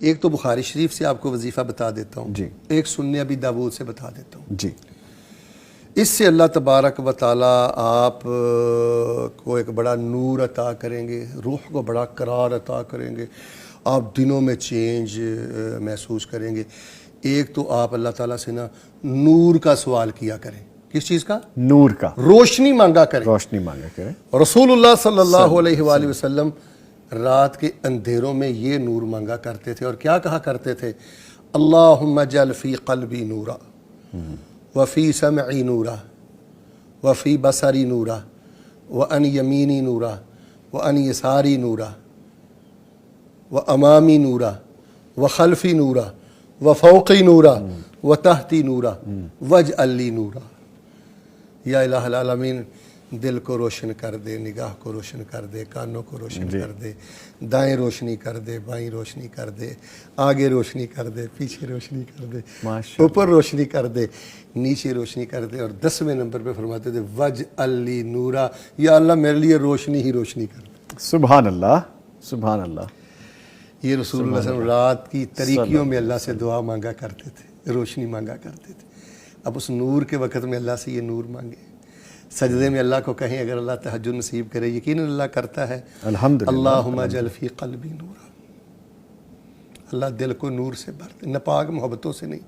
ایک تو بخاری شریف سے آپ کو وظیفہ بتا دیتا ہوں جی، ایک سنن ابی داؤد سے بتا دیتا ہوں۔ جی، اس سے اللہ تبارک و تعالیٰ آپ کو ایک بڑا نور عطا کریں گے، روح کو بڑا قرار عطا کریں گے، آپ دنوں میں چینج محسوس کریں گے۔ ایک تو آپ اللہ تعالیٰ سے نا نور کا سوال کیا کریں۔ کس چیز کا؟ نور کا، روشنی مانگا کریں۔ روشنی مانگا کریں۔ رسول اللہ صلی اللہ علیہ وآلہ وسلم رات کے اندھیروں میں یہ نور مانگا کرتے تھے اور کیا کہا کرتے تھے؟ اللہم اجعل فی قلبی نورا وفی سمعی نورا وفی بصری نورا وعن یمینی نورا وعن یساری نورا وامامی نورا وخلفی نورا وفوقی نورا وتحتی نورا واجعل لی نورا۔ یا الہ العالمین، دل کو روشن کر دے، نگاہ کو روشن کر دے، کانوں کو روشن کر دے، دائیں روشنی کر دے، بائیں روشنی کر دے، آگے روشنی کر دے، پیچھے روشنی کر دے، اوپر روشنی کر دے، نیچے روشنی کر دے۔ اور 10ویں نمبر پہ فرماتے تھے واجعل لی نورا، یا اللہ میرے لیے روشنی ہی روشنی کر دے۔ سبحان اللہ، سبحان اللہ۔ یہ رسول اللہ صلی اللہ علیہ وسلم رات کی تاریکیوں میں اللہ سے دعا مانگا کرتے تھے، روشنی مانگا کرتے تھے۔ اب اس نور کے وقت میں اللہ سے یہ نور مانگے، سجدے میں اللہ کو کہیں، اگر اللہ تہجد نصیب کرے، یقیناً اللہ کرتا ہے۔ الحمدللہ۔ اللہم اجعل فی قلبی نورا، اللہ دل کو نور سے بھر دے، ناپاک محبتوں سے نہیں،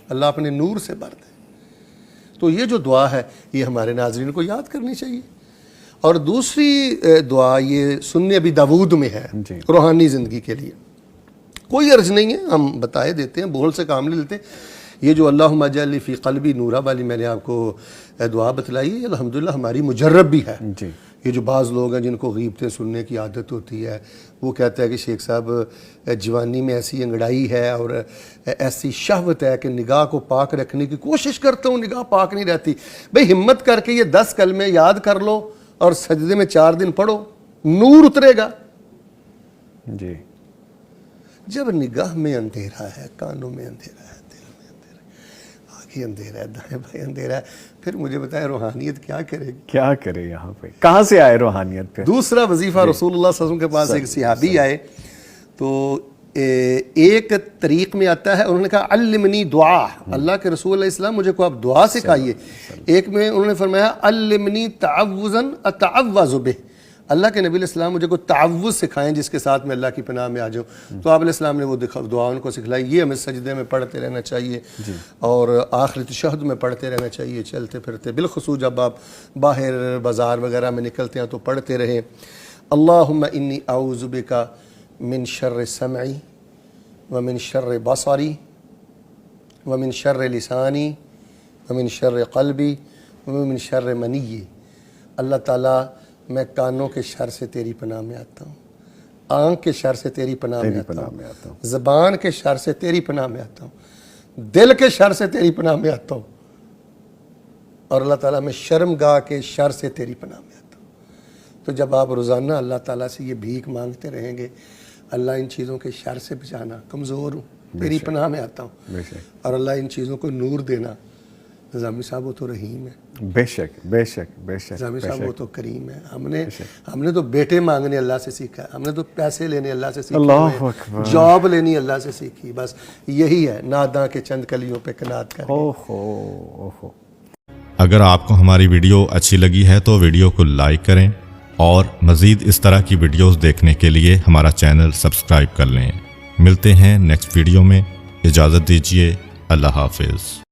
اللہ اپنے نور سے بھر دے۔ تو یہ جو دعا ہے یہ ہمارے ناظرین کو یاد کرنی چاہیے۔ اور دوسری دعا یہ سنن ابی داؤد میں ہے روحانی زندگی کے لیے، کوئی عرض نہیں ہے، ہم بتائے دیتے ہیں، بول سے کام لے لیتے ہیں۔ یہ جو اللہم اجعل فی قلبی نورا والی میں نے آپ کو دعا بتلائی ہے، الحمدللہ ہماری مجرب بھی ہے۔ یہ جو بعض لوگ ہیں جن کو غیبتیں سننے کی عادت ہوتی ہے، وہ کہتا ہے کہ شیخ صاحب جوانی میں ایسی انگڑائی ہے اور ایسی شہوت ہے کہ نگاہ کو پاک رکھنے کی کوشش کرتا ہوں، نگاہ پاک نہیں رہتی۔ بھئی ہمت کر کے یہ 10 کلمے یاد کر لو اور سجدے میں 4 دن پڑھو، نور اترے گا۔ جی، جب نگاہ میں اندھیرا ہے، کانوں میں اندھیرا ہے، اندھیرا ہے، دائیں بائیں اندھیرا ہے، پھر مجھے بتائیں روحانیت کیا کرے گی؟ کیا کرے یہاں پہ؟ کہاں سے آئے روحانیت پہ؟ دوسرا وظیفہ رسول اللہ صلی اللہ علیہ وسلم کے پاس ایک صحابی آئے تو ایک طریق میں آتا ہے، انہوں نے کہا علمنی دعا، اللہ کے رسول علیہ السلام مجھے کو آپ دعا سکھائیے۔ ایک میں انہوں نے فرمایا علمنی تعوذا اتعوذ بہ، اللہ کے نبی علیہ السلام مجھے کو تعوذ سکھائیں جس کے ساتھ میں اللہ کی پناہ میں آ جاؤں۔ تو آپ علیہ السلام نے وہ دعا ان کو سکھلائی، یہ ہمیں سجدے میں پڑھتے رہنا چاہیے اور آخری تشہد میں پڑھتے رہنا چاہیے، چلتے پھرتے، بالخصوص جب آپ باہر بازار وغیرہ میں نکلتے ہیں تو پڑھتے رہیں۔ اللہم انی اعوذ بک من شر سمعی ومن شر بصری ومن شر لسانی ومن شر قلبی ومن شر منی۔ اللہ تعالیٰ میں کانوں کے شر سے تیری پناہ میں آتا ہوں، آنکھ کے شر سے تیری پناہ میں آتا ہوں، زبان کے شر سے تیری پناہ میں آتا ہوں، دل کے شر سے تیری پناہ میں آتا ہوں، اور اللہ تعالیٰ میں شرمگاہ کے شر سے تیری پناہ میں آتا ہوں۔ تو جب آپ روزانہ اللہ تعالیٰ سے یہ بھیک مانگتے رہیں گے، اللہ ان چیزوں کے شر سے بچانا، کمزور ہوں، تیری پناہ میں آتا ہوں، اور اللہ ان چیزوں کو نور دینا، نظامی صاحب وہ تو رحیم ہے، بے شک بے شک بے شک، نظامی صاحب وہ تو کریم ہے۔ ہم نے تو بیٹے مانگنے اللہ سے سیکھا ہے، ہم نے تو پیسے لینے اللہ سے سیکھا، جاب لینی اللہ سے سیکھی، بس یہی ہے، ناداں کے چند کلیوں پہ قناعت کریں۔ اگر آپ کو ہماری ویڈیو اچھی لگی ہے تو ویڈیو کو لائک کریں اور مزید اس طرح کی ویڈیوز دیکھنے کے لیے ہمارا چینل سبسکرائب کر لیں۔ ملتے ہیں نیکسٹ ویڈیو میں، اجازت دیجیے، اللہ حافظ۔